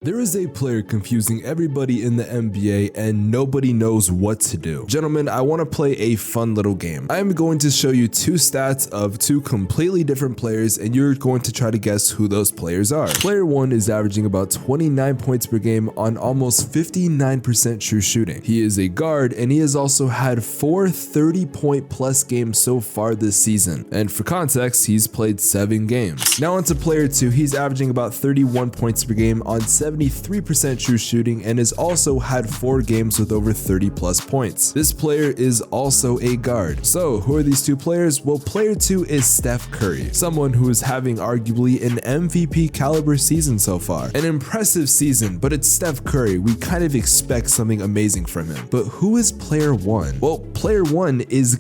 There is a player confusing everybody in the NBA and nobody knows what to do. Gentlemen, I want to play a fun little game. I am going to show you two stats of two completely different players and you're going to try to guess who those players are. Player 1 is averaging about 29 points per game on almost 59% true shooting. He is a guard and he has also had 4 30-point plus games so far this season. And for context, he's played 7 games. Now onto player 2, he's averaging about 31 points per game on 73% true shooting and has also had 4 games with over 30 plus points. This player is also a guard. So who are these two players? Well, player 2 is Steph Curry, someone who is having arguably an MVP caliber season so far. An impressive season, but it's Steph Curry. We kind of expect something amazing from him. But who is player 1? Well, player 1 is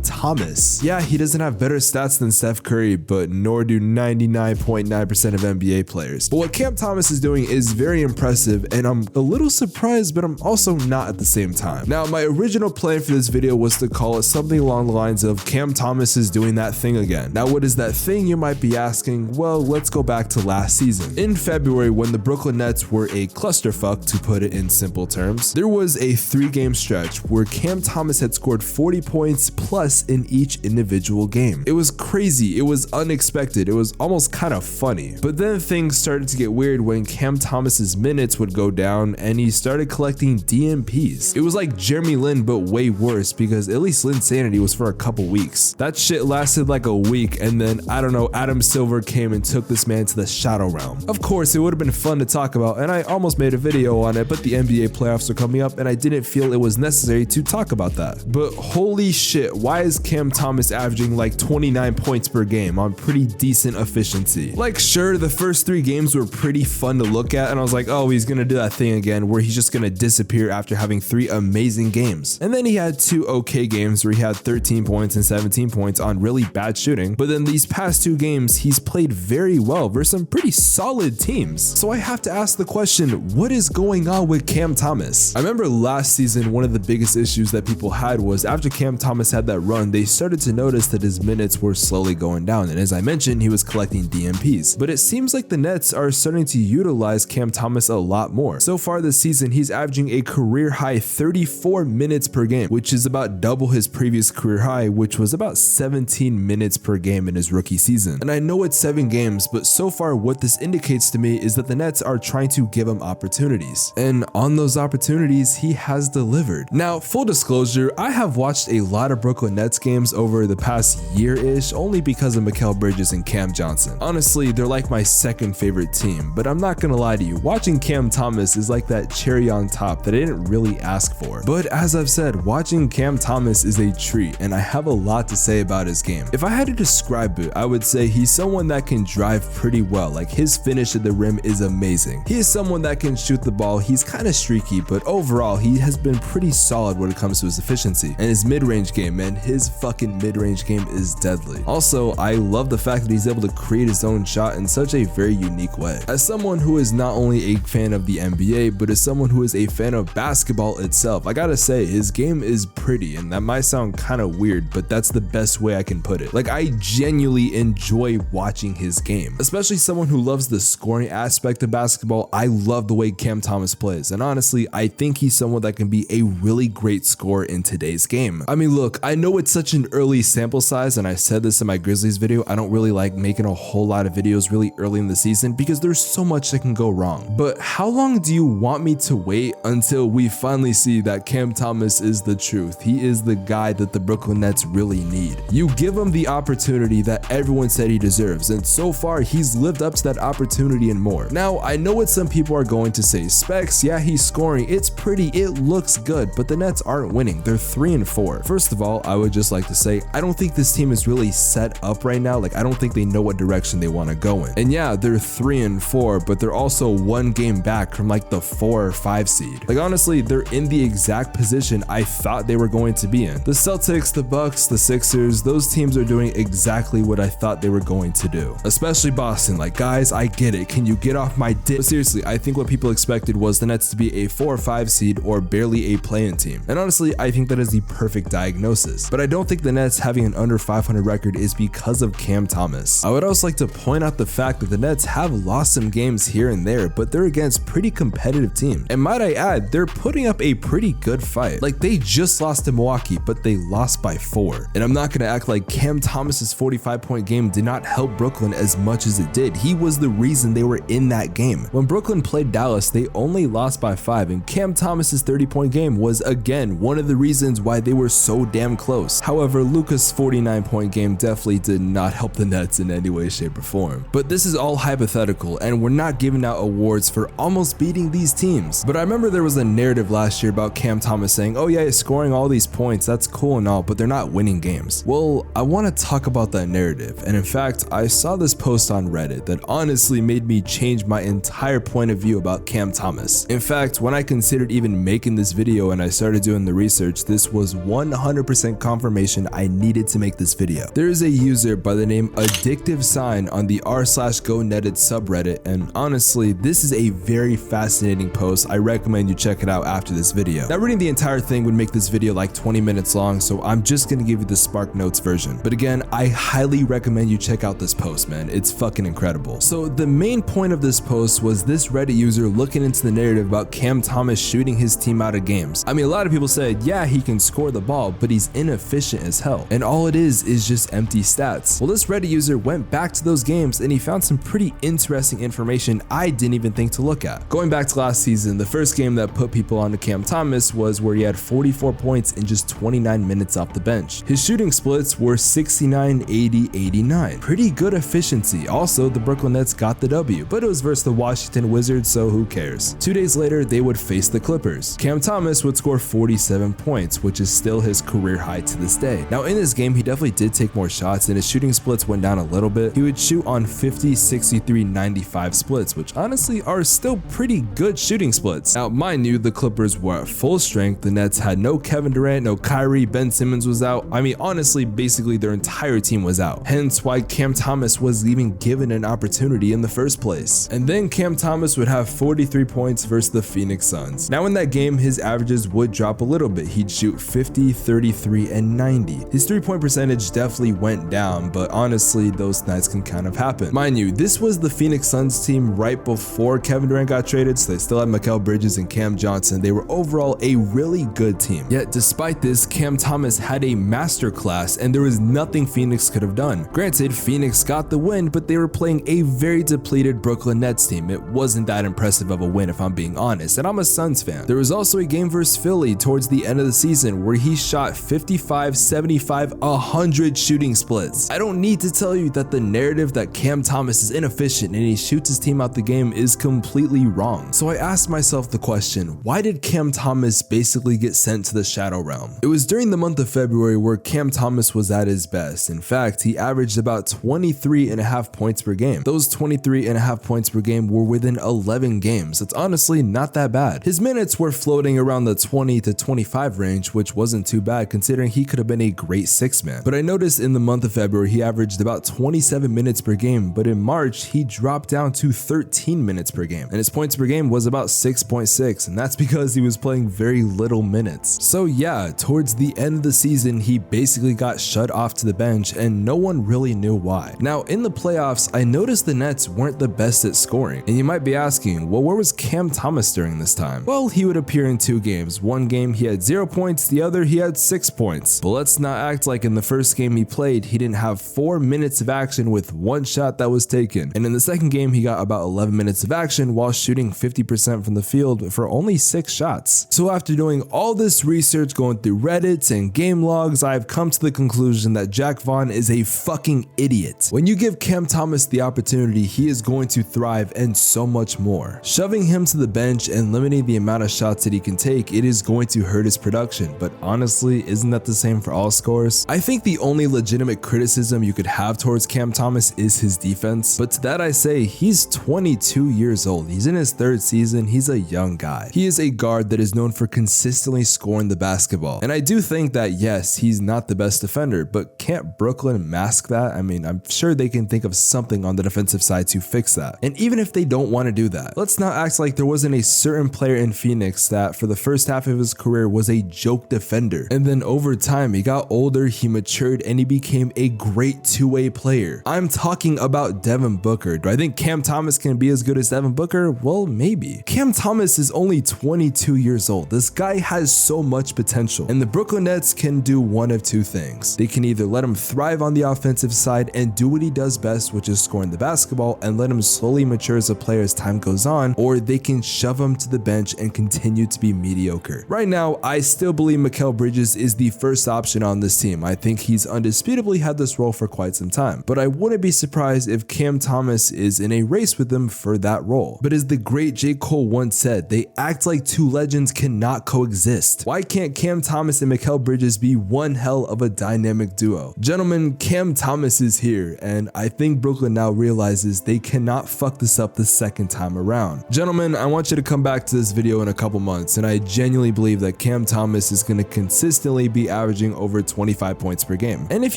Thomas. Yeah, he doesn't have better stats than Steph Curry, but nor do 99.9% of NBA players. But what Thomas is doing is very impressive, and I'm a little surprised, but I'm also not at the same time. Now, my original plan for this video was to call it something along the lines of Thomas is doing that thing again. Now, what is that thing, you might be asking? Well, let's go back to last season. In February, when the Brooklyn Nets were a clusterfuck, to put it in simple terms, there was a 3-game stretch where Thomas had scored 40 points plus in each individual game. It was crazy, it was unexpected, it was almost kind of funny. But then things started to get weird when Thomas's minutes would go down and he started collecting DMPs. It was like Jeremy Lin, but way worse, because at least Linsanity was for a couple weeks. That shit lasted like a week, and then I don't know, Adam Silver came and took this man to the Shadow Realm. Of course, it would have been fun to talk about, and I almost made a video on it, but the NBA playoffs are coming up and I didn't feel it was necessary to talk about that. But holy shit, why is Thomas averaging like 29 points per game on pretty decent efficiency? Like, sure, the first 3 games were pretty fun to look at, and I was like, oh, he's gonna do that thing again where he's just gonna disappear after having 3 amazing games. And then he had 2 okay games where he had 13 points and 17 points on really bad shooting. But then these past 2 games, he's played very well versus some pretty solid teams. So I have to ask the question, what is going on with Thomas? I remember last season, one of the biggest issues that people had was after Thomas had that run, they started to notice that his minutes were slowly going down. And as I mentioned, he was collecting DMPs. But it seems like the Nets are starting to utilize Thomas a lot more. So far this season, he's averaging a career high 34 minutes per game, which is about double his previous career high, which was about 17 minutes per game in his rookie season. And I know it's 7 games, but so far what this indicates to me is that the Nets are trying to give him opportunities. And on those opportunities, he has delivered. Now, full disclosure, I have watched a lot of Brooklyn Nets games over the past year-ish, only because of Mikal Bridges and Cam Johnson. Honestly, they're like my second favorite team, but I'm not gonna lie to you, watching Thomas is like that cherry on top that I didn't really ask for. But as I've said, watching Thomas is a treat, and I have a lot to say about his game. If I had to describe it, I would say he's someone that can drive pretty well. Like, his finish at the rim is amazing. He is someone that can shoot the ball. He's kind of streaky, but overall, he has been pretty solid when it comes to his efficiency. And his mid-range game, man, his fucking mid-range game is deadly. Also, I love the fact that he's able to create his own shot in such a very unique way. As someone who is not only a fan of the NBA, but as someone who is a fan of basketball itself, I gotta say, his game is pretty, and that might sound kind of weird, but that's the best way I can put it. Like, I genuinely enjoy watching his game. Especially someone who loves the scoring aspect of basketball, I love the way Thomas plays, and honestly, I think he's someone that can be a really great scorer in today's game. I mean, look, I know it's such an early sample size, and I said this in my Grizzlies video, I don't really like making a whole lot of videos really early in the season because there's so much that can go wrong. But how long do you want me to wait until we finally see that Thomas is the truth? He is the guy that the Brooklyn Nets really need. You give him the opportunity that everyone said he deserves, and so far he's lived up to that opportunity and more. Now, I know what some people are going to say. Spex, yeah, he's scoring, it's pretty, it looks good, but the Nets aren't winning. They're 3-4. First of all, I would just like to say, I don't think this team is really set up right now. Like, I don't think they know what direction they want to go in. And yeah, they're 3-4, but they're also 1 game back from like the 4 or 5 seed. Like, honestly, they're in the exact position I thought they were going to be in. The Celtics, the Bucks, the Sixers, those teams are doing exactly what I thought they were going to do. Especially Boston. Like, guys, I get it. Can you get off my dick? But seriously, I think what people expected was the Nets to be a 4 or 5 seed or barely a play-in team. And honestly, I think that is the perfect diagnosis. But I don't think the Nets having an under 500 record is because of Thomas. I would also like to point out the fact that the Nets have lost some games here and there there, but they're against pretty competitive teams. And might I add, they're putting up a pretty good fight. Like, they just lost to Milwaukee, but they lost by 4. And I'm not gonna act like Cam Thomas's 45-point game did not help Brooklyn as much as it did. He was the reason they were in that game. When Brooklyn played Dallas, they only lost by 5, and Cam Thomas's 30-point game was again one of the reasons why they were so damn close. However, Luka's 49-point game definitely did not help the Nets in any way, shape, or form. But this is all hypothetical, and we're not giving out awards for almost beating these teams. But I remember there was a narrative last year about Cam Thomas saying, oh yeah, scoring all these points, that's cool and all, but they're not winning games. Well, I want to talk about that narrative, and in fact, I saw this post on Reddit that honestly made me change my entire point of view about Cam Thomas. In fact, when I considered even making this video and I started doing the research, this was 100% confirmation I needed to make this video. There is a user by the name Addictive Sign on the r/GoNetted subreddit, and honestly, this is a very fascinating post. I recommend you check it out after this video. Now, reading the entire thing would make this video like 20 minutes long, so I'm just gonna give you the Spark Notes version. But again, I highly recommend you check out this post, man. It's fucking incredible. So the main point of this post was this Reddit user looking into the narrative about Cam Thomas shooting his team out of games. I mean, a lot of people said, yeah, he can score the ball, but he's inefficient as hell. And all it is just empty stats. Well, this Reddit user went back to those games and he found some pretty interesting information I didn't even think to look at. Going back to last season, the first game that put people onto Cam Thomas was where he had 44 points in just 29 minutes off the bench. His shooting splits were 69, 80, 89. Pretty good efficiency. Also, the Brooklyn Nets got the W, but it was versus the Washington Wizards, so who cares? 2 days later, they would face the Clippers. Cam Thomas would score 47 points, which is still his career high to this day. Now, in this game, he definitely did take more shots and his shooting splits went down a little bit. He would shoot on 50, 63, 95 splits, which honestly are still pretty good shooting splits. Now, mind you, the Clippers were at full strength. The Nets had no Kevin Durant, no Kyrie, Ben Simmons was out. I mean, honestly, basically their entire team was out. Hence why Cam Thomas was even given an opportunity in the first place. And then Cam Thomas would have 43 points versus the Phoenix Suns. Now in that game, his averages would drop a little bit. He'd shoot 50, 33, and 90. His 3-point percentage definitely went down, but honestly, those nights can kind of happen. Mind you, this was the Phoenix Suns team right before Kevin Durant got traded, so they still had Mikal Bridges and Cam Johnson. They were overall a really good team. Yet despite this, Cam Thomas had a masterclass and there was nothing Phoenix could have done. Granted, Phoenix got the win, but they were playing a very depleted Brooklyn Nets team. It wasn't that impressive of a win if I'm being honest, and I'm a Suns fan. There was also a game versus Philly towards the end of the season where he shot 55, 75, 100 shooting splits. I don't need to tell you that the narrative that Cam Thomas is inefficient and he shoots his team out the game is completely wrong. So I asked myself the question, why did Cam Thomas basically get sent to the Shadow Realm? It was during the month of February where Cam Thomas was at his best. In fact, he averaged about 23.5 points per game. Those 23.5 points per game were within 11 games. That's honestly not that bad. His minutes were floating around the 20 to 25 range, which wasn't too bad considering he could have been a great 6-man. But I noticed in the month of February, he averaged about 27 minutes per game, but in March, he dropped down to 13 minutes per game, and his points per game was about 6.6, and that's because he was playing very little minutes. So yeah, towards the end of the season, he basically got shut off to the bench, and no one really knew why. Now, in the playoffs, I noticed the Nets weren't the best at scoring, and you might be asking, well, where was Cam Thomas during this time? Well, he would appear in 2 games. One game, he had 0 points, the other, he had 6 points. But let's not act like in the first game he played, he didn't have 4 minutes of action with 1 shot that was taken. And in the second game, he got about 11 minutes of action while shooting 50% from the field for only 6 shots. So after doing all this research, going through Reddit and game logs, I've come to the conclusion that Jack Vaughn is a fucking idiot. When you give Cam Thomas the opportunity, he is going to thrive and so much more. Shoving him to the bench and limiting the amount of shots that he can take, it is going to hurt his production. But honestly, isn't that the same for all scorers? I think the only legitimate criticism you could have towards Cam Thomas is his defense. But to that I say, he's 22 years old. He's in his 3rd season. He's a young guy. He is a guard that is known for consistently scoring the basketball. And I do think that yes, he's not the best defender, but can't Brooklyn mask that? I mean, I'm sure they can think of something on the defensive side to fix that. And even if they don't want to do that, let's not act like there wasn't a certain player in Phoenix that for the first half of his career was a joke defender. And then over time, he got older, he matured, and he became a great 2-way player. I'm talking about Devin Booker. Do I think Cam Thomas can be as good good as Devin Booker? Well, maybe. Cam Thomas is only 22 years old. This guy has so much potential, and the Brooklyn Nets can do one of two things. They can either let him thrive on the offensive side and do what he does best, which is scoring the basketball, and let him slowly mature as a player as time goes on, or they can shove him to the bench and continue to be mediocre. Right now, I still believe Mikal Bridges is the first option on this team. I think he's undisputably had this role for quite some time, but I wouldn't be surprised if Cam Thomas is in a race with him for that role. But as the great J. Cole once said, they act like two legends cannot coexist. Why can't Cam Thomas and Mikal Bridges be one hell of a dynamic duo? Gentlemen, Cam Thomas is here, and I think Brooklyn now realizes they cannot fuck this up the second time around. Gentlemen, I want you to come back to this video in a couple months, and I genuinely believe that Cam Thomas is going to consistently be averaging over 25 points per game. And if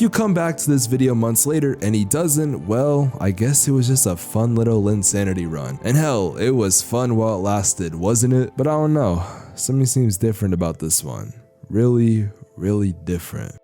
you come back to this video months later and he doesn't, well, I guess it was just a fun little insanity run. And hell, it was fun while it lasted, wasn't it? But I don't know, something seems different about this one. Really, really different.